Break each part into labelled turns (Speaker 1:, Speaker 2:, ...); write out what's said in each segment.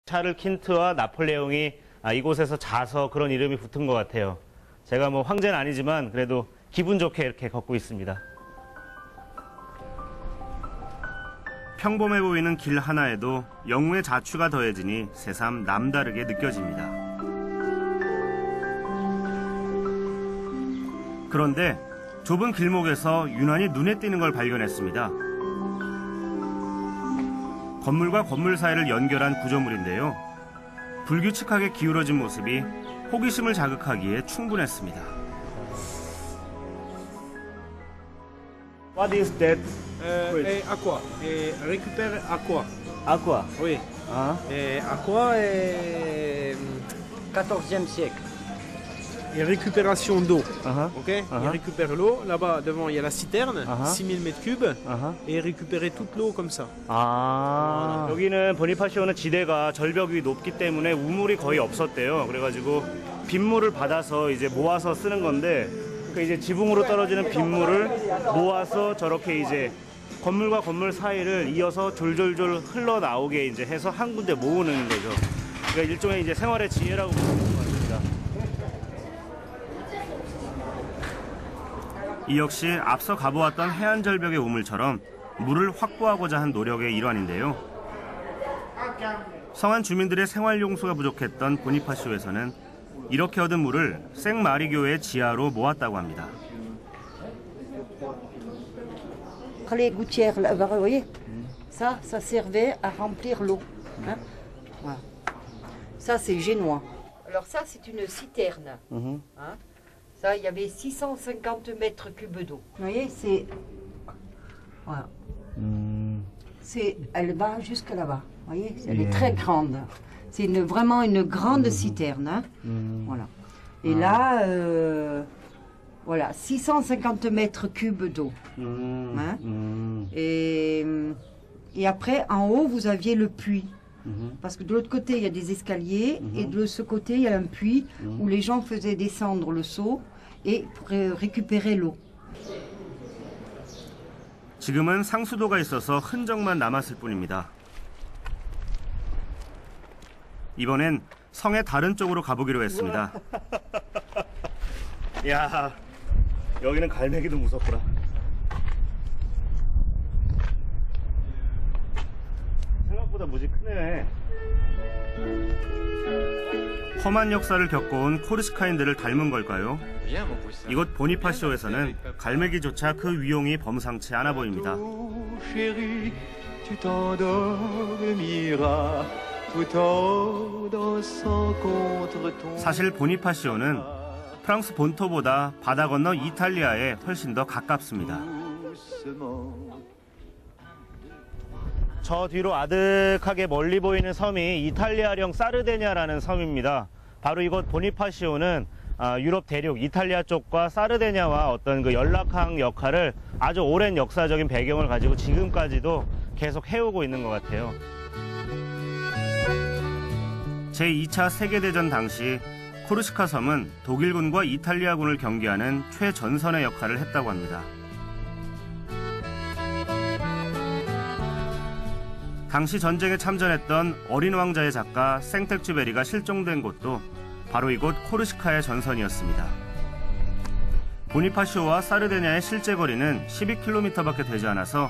Speaker 1: 샤를 킨트와 나폴레옹이 이곳에서 자서 그런 이름이 붙은 것 같아요. 제가 뭐 황제는 아니지만 그래도 기분 좋게 이렇게 걷고 있습니다. 평범해 보이는 길 하나에도 영웅의 자취가 더해지니 새삼 남다르게 느껴집니다. 그런데 좁은 길목에서 유난히 눈에 띄는 걸 발견했습니다. 건물과 건물 사이를 연결한 구조물인데요. 불규칙하게 기울어진 모습이 호기심을 자극하기에 충분했습니다. What is that?
Speaker 2: Aqua. Récupère aqua.
Speaker 1: Aqua.
Speaker 2: Oui. Aqua est
Speaker 3: 14e siècle.
Speaker 2: et récupération d'eau. Ok.
Speaker 1: Uh-huh.
Speaker 2: Il récupère l'eau. Là-bas, devant, il y a la citerne,
Speaker 1: Uh-huh.
Speaker 2: 6000 mètres cubes. Et récupérer toute l'eau comme ça.
Speaker 1: 아, 여기는 보니파시오는 지대가 절벽 위 높기 때문에 우물이 거의 없었대요. 그래가지고 빗물을 받아서 이제 모아서 쓰는 건데, 그 이제 지붕으로 떨어지는 빗물을 모아서 저렇게 이제 건물과 건물 사이를 이어서 졸졸졸 흘러나오게 이제 해서 한 군데 모으는 거죠. 그러니까 일종의 이제 생활의 지혜라고 보는 것 같습니다. 이 역시 앞서 가보았던 해안절벽의 우물처럼 물을 확보하고자 한 노력의 일환인데요. 성안 주민들의 생활용수가 부족했던 보니파시오에서는 이렇게 얻은 물을 생마리교의 지하로 모았다고 합니다.
Speaker 3: Les gouttières, là, vous voyez, ça servait à remplir l'eau. Hein? Voilà. Ça, c'est génois. Alors ça, c'est une citerne. Hein? Ça, il y avait 650 mètres cubes d'eau. Vous voyez, c'est... Voilà. Elle va jusque là-bas. Vous voyez, elle est très grande. C'est vraiment une grande citerne. Hein? Voilà. Et là, voilà, 650 mètres cubes d'eau. Hein? Et après, en haut, vous aviez le puits. Parce que de l'autre côté, il y a des escaliers. Et de ce côté, il y a un puits où les gens faisaient descendre le seau et pour récupérer l'eau.
Speaker 1: 지금은 상수도가 있어서 흔적만 남았을 뿐입니다. 이번엔 성의 다른 쪽으로 가보기로 했습니다. 야, 여기는 갈매기도 무섭더라. 생각보다 무지 크네. 험한 역사를 겪어온 코르시카인들을 닮은 걸까요? 이곳 보니파시오에서는 갈매기조차 그 위용이 범상치 않아 보입니다. 사실 보니파시오는 프랑스 본토보다 바다 건너 이탈리아에 훨씬 더 가깝습니다. 저 뒤로 아득하게 멀리 보이는 섬이 이탈리아령 사르데냐라는 섬입니다. 바로 이곳 보니파시오는 유럽 대륙 이탈리아 쪽과 사르데냐와 어떤 그 연락항 역할을 아주 오랜 역사적인 배경을 가지고 지금까지도 계속 해오고 있는 것 같아요. 제2차 세계대전 당시 코르시카 섬은 독일군과 이탈리아군을 경계하는 최전선의 역할을 했다고 합니다. 당시 전쟁에 참전했던 어린 왕자의 작가 생텍쥐베리가 실종된 곳도 바로 이곳 코르시카의 전선이었습니다. 보니파시오와 사르데냐의 실제 거리는 12km밖에 되지 않아서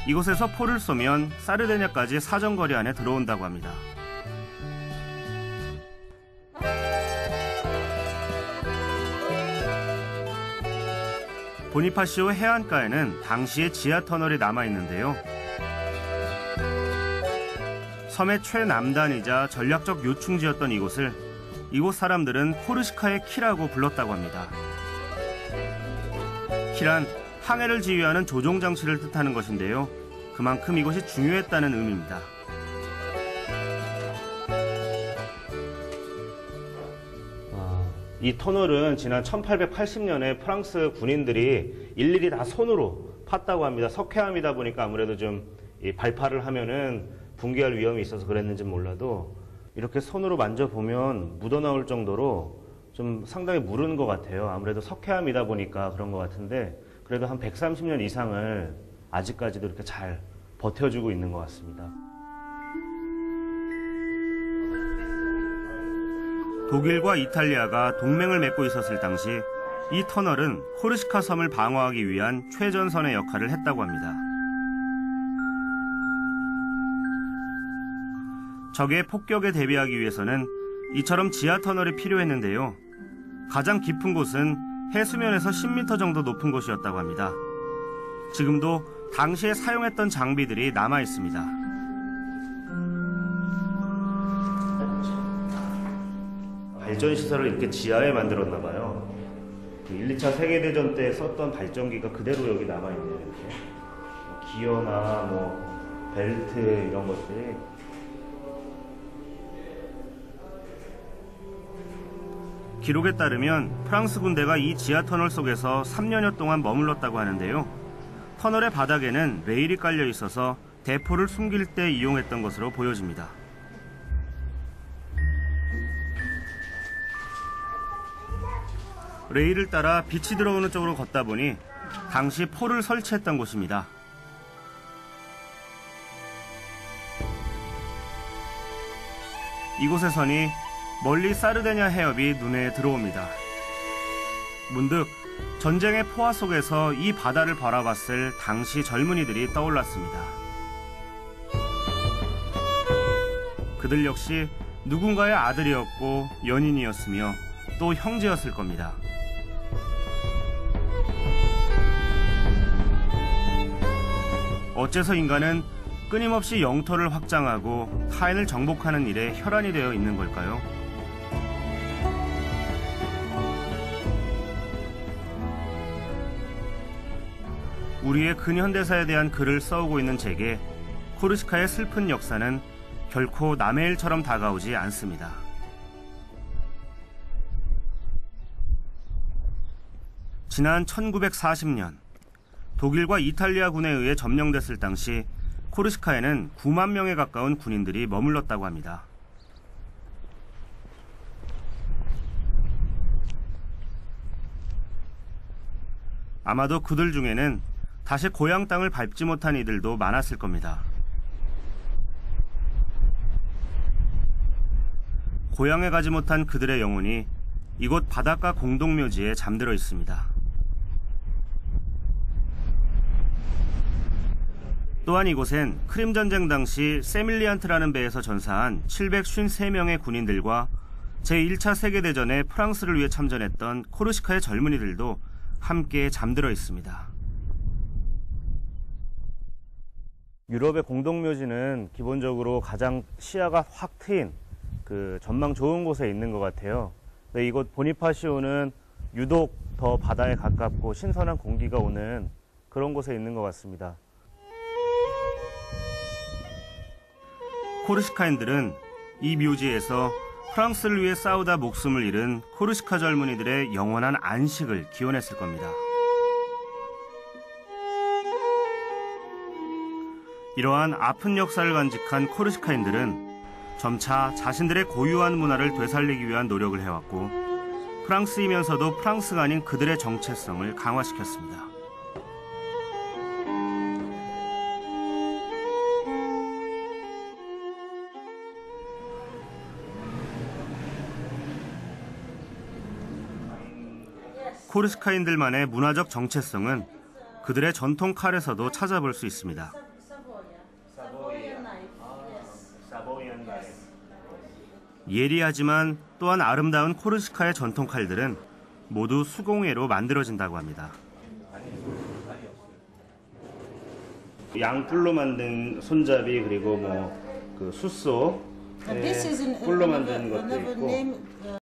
Speaker 1: 이곳에서 포를 쏘면 사르데냐까지 사정거리 안에 들어온다고 합니다. 보니파시오 해안가에는 당시의 지하터널이 남아있는데요. 섬의 최남단이자 전략적 요충지였던 이곳을 이곳 사람들은 코르시카의 키라고 불렀다고 합니다. 키란 항해를 지휘하는 조종장치를 뜻하는 것인데요. 그만큼 이곳이 중요했다는 의미입니다. 이 터널은 지난 1880년에 프랑스 군인들이 일일이 다 손으로 팠다고 합니다. 석회암이다 보니까 아무래도 좀 발파를 하면은 붕괴할 위험이 있어서 그랬는지 몰라도 이렇게 손으로 만져보면 묻어나올 정도로 좀 상당히 무른 것 같아요. 아무래도 석회암이다 보니까 그런 것 같은데 그래도 한 130년 이상을 아직까지도 이렇게 잘 버텨주고 있는 것 같습니다. 독일과 이탈리아가 동맹을 맺고 있었을 당시 이 터널은 코르시카 섬을 방어하기 위한 최전선의 역할을 했다고 합니다. 적의 폭격에 대비하기 위해서는 이처럼 지하 터널이 필요했는데요. 가장 깊은 곳은 해수면에서 10m 정도 높은 곳이었다고 합니다. 지금도 당시에 사용했던 장비들이 남아 있습니다. 발전 시설을 이렇게 지하에 만들었나 봐요. 1, 2차 세계대전 때 썼던 발전기가 그대로 여기 남아 있네요. 이렇게 기어나 뭐 벨트 이런 것들이. 기록에 따르면 프랑스 군대가 이 지하 터널 속에서 3년여 동안 머물렀다고 하는데요. 터널의 바닥에는 레일이 깔려 있어서 대포를 숨길 때 이용했던 것으로 보여집니다. 레일을 따라 빛이 들어오는 쪽으로 걷다 보니 당시 포를 설치했던 곳입니다. 이곳에서니 멀리 사르데냐 해협이 눈에 들어옵니다. 문득 전쟁의 포화 속에서 이 바다를 바라봤을 당시 젊은이들이 떠올랐습니다. 그들 역시 누군가의 아들이었고 연인이었으며 또 형제였을 겁니다. 어째서 인간은 끊임없이 영토를 확장하고 타인을 정복하는 일에 혈안이 되어 있는 걸까요? 우리의 근현대사에 대한 글을 써오고 있는 제게 코르시카의 슬픈 역사는 결코 남의 일처럼 다가오지 않습니다. 지난 1940년 독일과 이탈리아군에 의해 점령됐을 당시 코르시카에는 9만 명에 가까운 군인들이 머물렀다고 합니다. 아마도 그들 중에는 다시 고향 땅을 밟지 못한 이들도 많았을 겁니다. 고향에 가지 못한 그들의 영혼이 이곳 바닷가 공동묘지에 잠들어 있습니다. 또한 이곳엔 크림 전쟁 당시 세밀리안트라는 배에서 전사한 753명의 군인들과 제1차 세계대전에 프랑스를 위해 참전했던 코르시카의 젊은이들도 함께 잠들어 있습니다. 유럽의 공동묘지는 기본적으로 가장 시야가 확 트인 그 전망 좋은 곳에 있는 것 같아요. 근데 이곳 보니파시오는 유독 더 바다에 가깝고 신선한 공기가 오는 그런 곳에 있는 것 같습니다. 코르시카인들은 이 묘지에서 프랑스를 위해 싸우다 목숨을 잃은 코르시카 젊은이들의 영원한 안식을 기원했을 겁니다. 이러한 아픈 역사를 간직한 코르시카인들은 점차 자신들의 고유한 문화를 되살리기 위한 노력을 해왔고 프랑스이면서도 프랑스가 아닌 그들의 정체성을 강화시켰습니다. 코르시카인들만의 문화적 정체성은 그들의 전통 칼에서도 찾아볼 수 있습니다. 예리하지만 또한 아름다운 코르시카의 전통 칼들은 모두 수공예로 만들어진다고 합니다. 양뿔로 만든 손잡이 그리고 뭐 그 숫소 뿔로 만든 것도 있고